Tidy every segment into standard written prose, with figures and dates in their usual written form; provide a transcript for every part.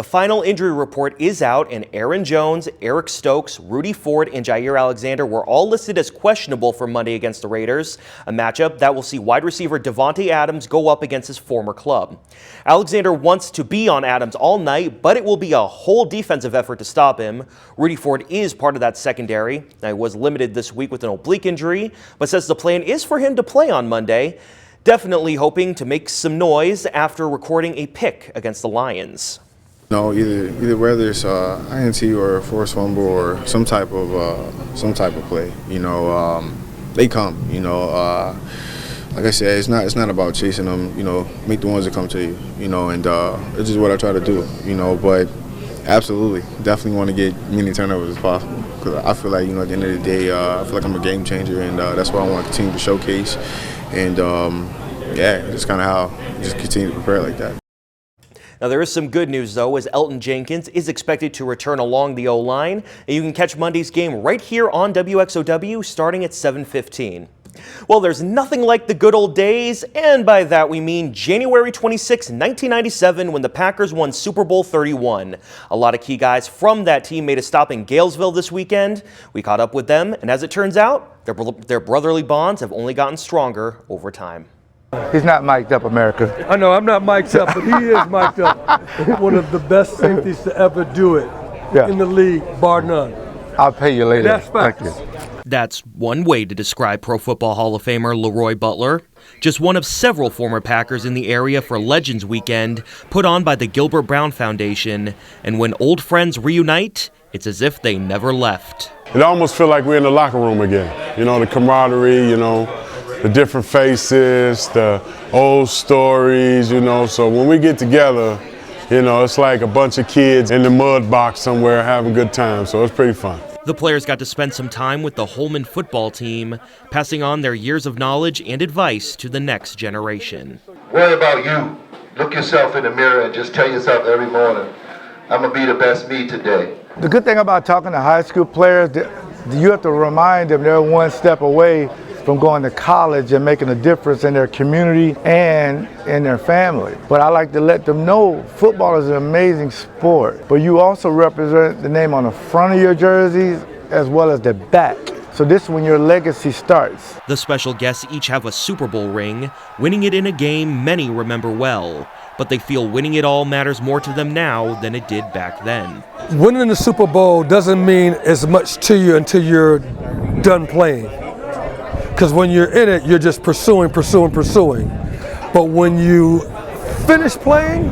The final injury report is out, and Aaron Jones, Eric Stokes, Rudy Ford, and Jair Alexander were all listed as questionable for Monday against the Raiders, a matchup that will see wide receiver Davante Adams go up against his former club. Alexander wants to be on Adams all night, but it will be a whole defensive effort to stop him. Rudy Ford is part of that secondary. Now, he was limited this week with an oblique injury, but says the plan is for him to play on Monday. Definitely hoping to make some noise after recording a pick against the Lions. No, either whether it's INT or a forced fumble or some type of play, they come. Like I said, it's not about chasing them. Make the ones that come to you. And it's just what I try to do. But absolutely, definitely want to get many turnovers as possible because I feel like at the end of the day, I feel like I'm a game changer, and that's what I want to continue to showcase. And just kind of how just continue to prepare like that. Now, there is some good news, though, as Elton Jenkins is expected to return along the O-line. And you can catch Monday's game right here on WXOW starting at 7:15. Well, there's nothing like the good old days, and by that we mean January 26, 1997, when the Packers won Super Bowl 31. A lot of key guys from that team made a stop in Galesville this weekend. We caught up with them, and as it turns out, their brotherly bonds have only gotten stronger over time. He's not mic'd up, America. I know I'm not mic'd up, but he is mic'd up. One of the best safeties to ever do it in the league, bar none. I'll pay you later. That's facts. Thank you. That's one way to describe Pro Football Hall of Famer Leroy Butler. Just one of several former Packers in the area for Legends Weekend, put on by the Gilbert Brown Foundation. And when old friends reunite, it's as if they never left. It almost feels like we're in the locker room again. The camaraderie, the different faces, the old stories, So when we get together, it's like a bunch of kids in the mud box somewhere having a good time. So it's pretty fun. The players got to spend some time with the Holman football team, passing on their years of knowledge and advice to the next generation. Worry about you. Look yourself in the mirror and just tell yourself every morning, I'm going to be the best me today. The good thing about talking to high school players, you have to remind them they're one step away from going to college and making a difference in their community and in their family. But I like to let them know football is an amazing sport, but you also represent the name on the front of your jerseys as well as the back. So this is when your legacy starts. The special guests each have a Super Bowl ring, winning it in a game many remember well. But they feel winning it all matters more to them now than it did back then. Winning the Super Bowl doesn't mean as much to you until you're done playing. Because when you're in it, you're just pursuing. But when you finish playing,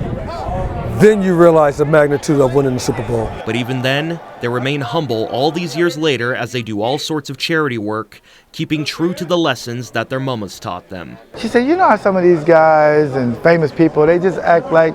then you realize the magnitude of winning the Super Bowl. But even then, they remain humble all these years later as they do all sorts of charity work, keeping true to the lessons that their mamas taught them. She said, how some of these guys and famous people, they just act like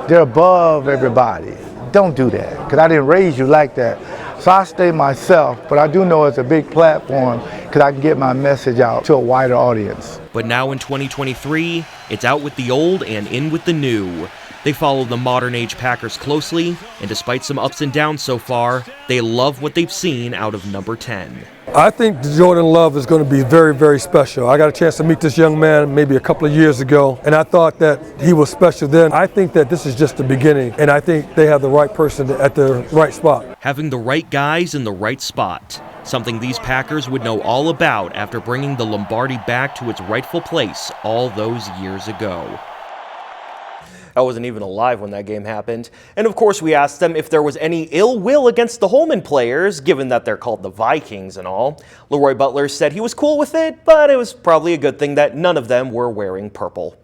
they're above everybody. Don't do that, because I didn't raise you like that. So I stay myself, but I do know it's a big platform because I can get my message out to a wider audience. But now in 2023, it's out with the old and in with the new. They follow the modern-age Packers closely, and despite some ups and downs so far, they love what they've seen out of number 10. I think Jordan Love is going to be very, very special. I got a chance to meet this young man maybe a couple of years ago, and I thought that he was special then. I think that this is just the beginning, and I think they have the right person at the right spot. Having the right guys in the right spot, something these Packers would know all about after bringing the Lombardi back to its rightful place all those years ago. I wasn't even alive when that game happened. And of course, we asked them if there was any ill will against the Holman players, given that they're called the Vikings and all. Leroy Butler said he was cool with it, but it was probably a good thing that none of them were wearing purple.